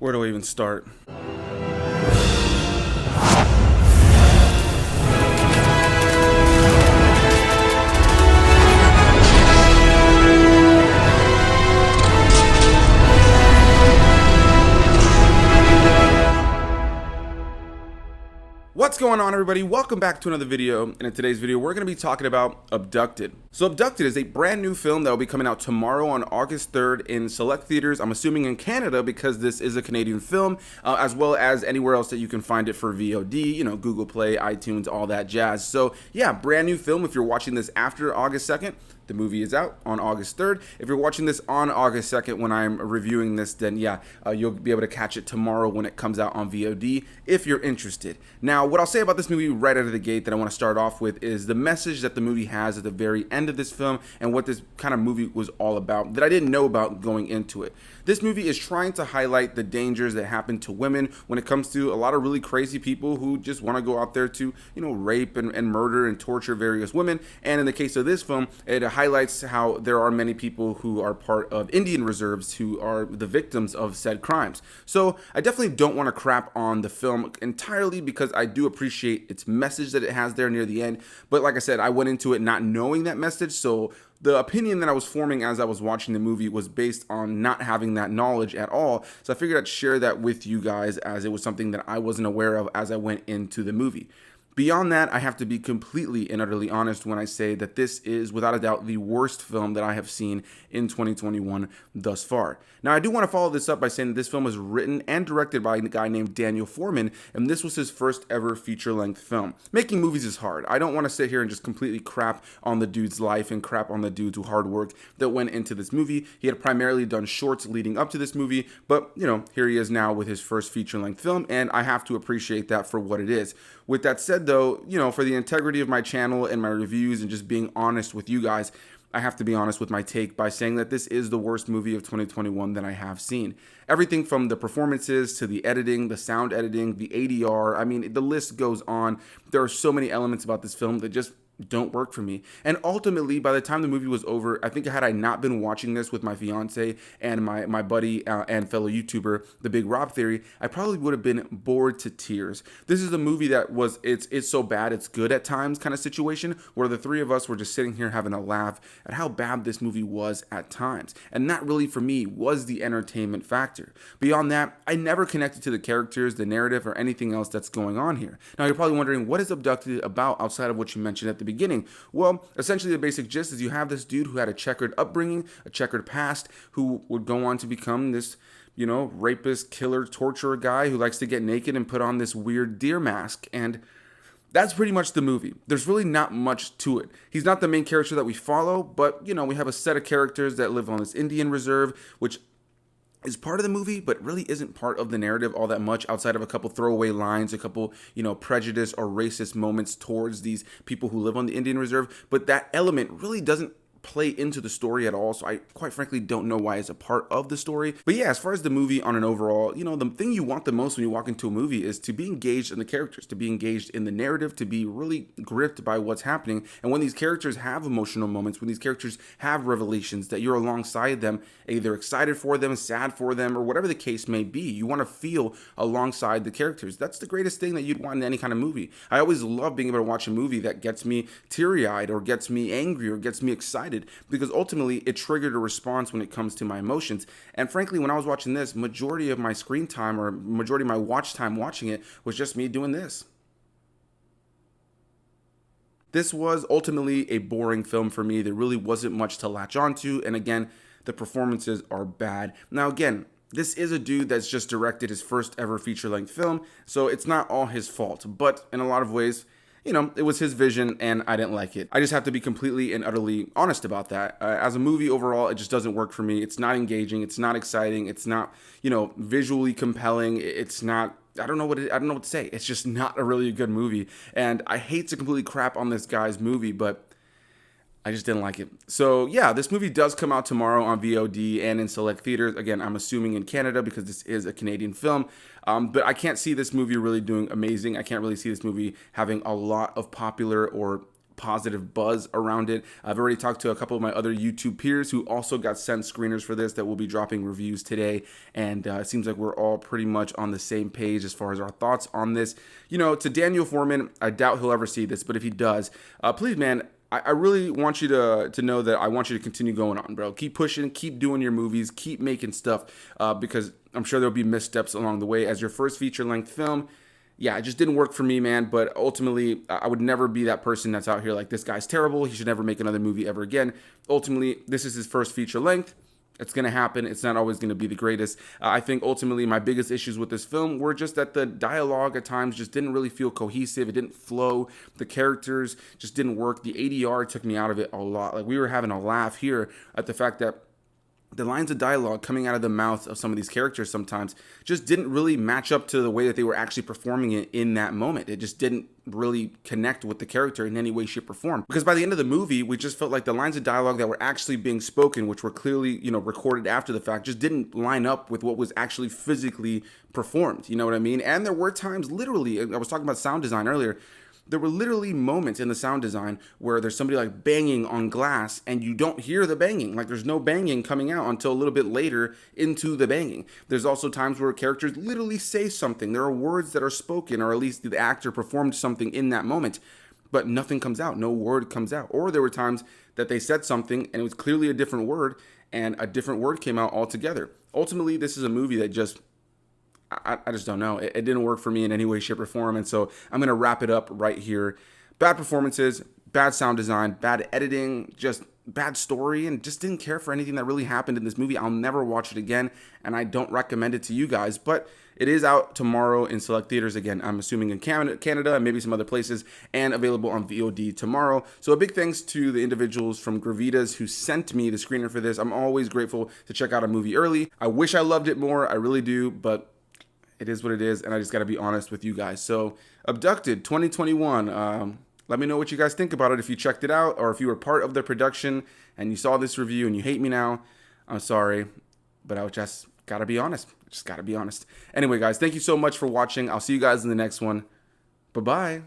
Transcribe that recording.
Where do I even start? What's going on, everybody? Welcome back to another video, and in today's video we're going to be talking about Abducted. So Abducted is a brand new film that will be coming out tomorrow on August 3rd in select theaters, I'm assuming in Canada because this is a Canadian film, as well as anywhere else that you can find it for VOD, Google Play, iTunes, all that jazz. So yeah, brand new film. If you're watching this after August 2nd, the movie is out on August 3rd. If you're watching this on August 2nd when I'm reviewing this, then yeah, you'll be able to catch it tomorrow when it comes out on VOD if you're interested. Now, what I'll say about this movie right out of the gate that I want to start off with is the message that the movie has at the very end of this film and what this kind of movie was all about that I didn't know about going into it. This movie is trying to highlight the dangers that happen to women when it comes to a lot of really crazy people who just want to go out there to, rape and murder and torture various women. And in the case of this film, it highlights how there are many people who are part of Indian reserves who are the victims of said crimes. So I definitely don't want to crap on the film entirely because I do appreciate its message that it has there near the end. But like I said, I went into it not knowing that message, so the opinion that I was forming as I was watching the movie was based on not having that knowledge at all. So I figured I'd share that with you guys as it was something that I wasn't aware of as I went into the movie. Beyond that, I have to be completely and utterly honest when I say that this is, without a doubt, the worst film that I have seen in 2021 thus far. Now, I do want to follow this up by saying that this film was written and directed by a guy named Daniel Foreman, and this was his first ever feature-length film. Making movies is hard. I don't want to sit here and just completely crap on the dude's life and crap on the dude's hard work that went into this movie. He had primarily done shorts leading up to this movie, but, here he is now with his first feature-length film, and I have to appreciate that for what it is. With that said, though, for the integrity of my channel and my reviews and just being honest with you guys, I have to be honest with my take by saying that this is the worst movie of 2021 that I have seen. Everything from the performances to the editing, the sound editing, the ADR, I mean, the list goes on. There are so many elements about this film that just don't work for me. And ultimately, by the time the movie was over, I think had I not been watching this with my fiance and my buddy and fellow YouTuber, The Big Rob Theory, I probably would have been bored to tears. This is a movie that was, it's so bad it's good at times kind of situation where the three of us were just sitting here having a laugh at how bad this movie was at times. And that really, for me, was the entertainment factor. Beyond that, I never connected to the characters, the narrative, or anything else that's going on here. Now, you're probably wondering, what is Abducted about outside of what you mentioned at the beginning? Well, essentially the basic gist is you have this dude who had a checkered upbringing, a checkered past, who would go on to become this, rapist, killer, torturer guy who likes to get naked and put on this weird deer mask. And that's pretty much the movie. There's really not much to it. He's not the main character that we follow, but, we have a set of characters that live on this Indian reserve, which is part of the movie, but really isn't part of the narrative all that much outside of a couple throwaway lines, a couple, prejudice or racist moments towards these people who live on the Indian Reserve. But that element really doesn't play into the story at all, so I quite frankly don't know why it's a part of the story. But yeah, as far as the movie on an overall, the thing you want the most when you walk into a movie is to be engaged in the characters, to be engaged in the narrative, to be really gripped by what's happening. And when these characters have emotional moments, when these characters have revelations, that you're alongside them, either excited for them, sad for them, or whatever the case may be, you want to feel alongside the characters. That's the greatest thing that you'd want in any kind of movie. I always love being able to watch a movie that gets me teary-eyed or gets me angry or gets me excited, because ultimately it triggered a response when it comes to my emotions. And frankly, when I was watching this, majority of my screen time or majority of my watch time watching it was just me doing this. This was ultimately a boring film for me. There really wasn't much to latch onto, and again, the performances are bad. Now again, this is a dude that's just directed his first ever feature-length film, so it's not all his fault, but in a lot of ways, it was his vision and I didn't like it. I just have to be completely and utterly honest about that. As a movie overall, it just doesn't work for me. It's not engaging. It's not exciting. It's not, visually compelling. It's not, I don't know what to say. It's just not a really good movie. And I hate to completely crap on this guy's movie, but I just didn't like it. So yeah, this movie does come out tomorrow on VOD and in select theaters. Again, I'm assuming in Canada because this is a Canadian film. But I can't see this movie really doing amazing. I can't really see this movie having a lot of popular or positive buzz around it. I've already talked to a couple of my other YouTube peers who also got sent screeners for this that will be dropping reviews today, and it seems like we're all pretty much on the same page as far as our thoughts on this. You know, to Daniel Foreman, I doubt he'll ever see this, but if he does, please, man, I really want you to know that I want you to continue going on, bro. Keep pushing, keep doing your movies, keep making stuff, because I'm sure there'll be missteps along the way. As your first feature-length film, yeah, it just didn't work for me, man. But ultimately, I would never be that person that's out here like, this guy's terrible, he should never make another movie ever again. Ultimately, this is his first feature-length. It's going to happen. It's not always going to be the greatest. I think ultimately my biggest issues with this film were just that the dialogue at times just didn't really feel cohesive. It didn't flow. The characters just didn't work. The ADR took me out of it a lot. Like, we were having a laugh here at the fact that the lines of dialogue coming out of the mouth of some of these characters sometimes just didn't really match up to the way that they were actually performing it in that moment. It just didn't really connect with the character in any way, shape, or form. Because by the end of the movie, we just felt like the lines of dialogue that were actually being spoken, which were clearly, you know, recorded after the fact, just didn't line up with what was actually physically performed. You know what I mean? And there were times, literally, I was talking about sound design earlier, there were literally moments in the sound design where there's somebody like banging on glass and you don't hear the banging. Like, there's no banging coming out until a little bit later into the banging. There's also times where characters literally say something. There are words that are spoken, or at least the actor performed something in that moment, but nothing comes out. No word comes out. Or there were times that they said something and it was clearly a different word and a different word came out altogether. Ultimately, this is a movie that just, I just don't know. It didn't work for me in any way, shape, or form. And so I'm going to wrap it up right here. Bad performances, bad sound design, bad editing, just bad story, and just didn't care for anything that really happened in this movie. I'll never watch it again, and I don't recommend it to you guys. But it is out tomorrow in select theaters. Again, I'm assuming in Canada and maybe some other places, and available on VOD tomorrow. So a big thanks to the individuals from Gravitas who sent me the screener for this. I'm always grateful to check out a movie early. I wish I loved it more. I really do, but it is what it is, and I just got to be honest with you guys. So, Abducted 2021. Let me know what you guys think about it. If you checked it out, or if you were part of the production and you saw this review and you hate me now, I'm sorry, but I just got to be honest. Just got to be honest. Anyway, guys, thank you so much for watching. I'll see you guys in the next one. Bye-bye.